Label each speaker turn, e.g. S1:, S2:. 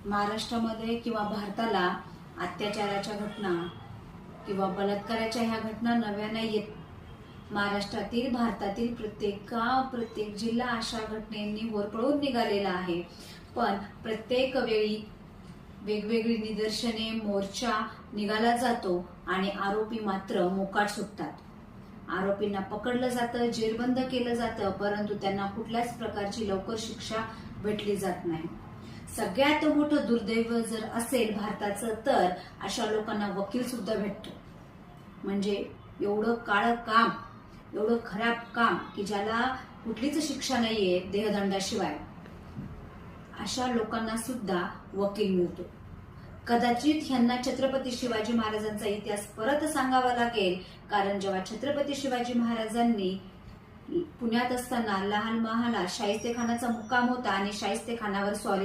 S1: महाराष्ट्रामध्ये किंवा भारताला अत्याचाराच्या घटना किंवा बलात्काराच्या ह्या घटना नव्या नाही येत. महाराष्ट्रातील भारतातील प्रत्येक गाव प्रत्येक जिल्हा अशा घटनेंनी होरपळून निघालेला आहे. पण प्रत्येक वेळी वेगवेगळी निदर्शने मोर्चा निघाला जातो आणि आरोपी मात्र मोकाट सुटतात. आरोपींना पकडलं जातं, जेरबंद केलं जातं, परंतु त्यांना कुठल्याच प्रकारची लवकर शिक्षा भेटली जात नाही. सगळ्यात मोठं दुर्दैव जर असेल भारताचं तर अशा लोकांना वकील सुद्धा भेटतो. म्हणजे एवढं काळं काम, एवढं खराब काम की ज्याला कुठलीच शिक्षा नाहीये देहदंडाशिवाय, अशा लोकांना सुद्धा वकील मिळतो. कदाचित ह्यांना छत्रपती शिवाजी महाराजांचा इतिहास परत सांगावा लागेल, कारण जेव्हा छत्रपती शिवाजी महाराजांनी पुण्यात असताना लहान महालात शाहिस्तेखानाचा मुक्काम होता आणि शाहिस्तेखानावर स्वारी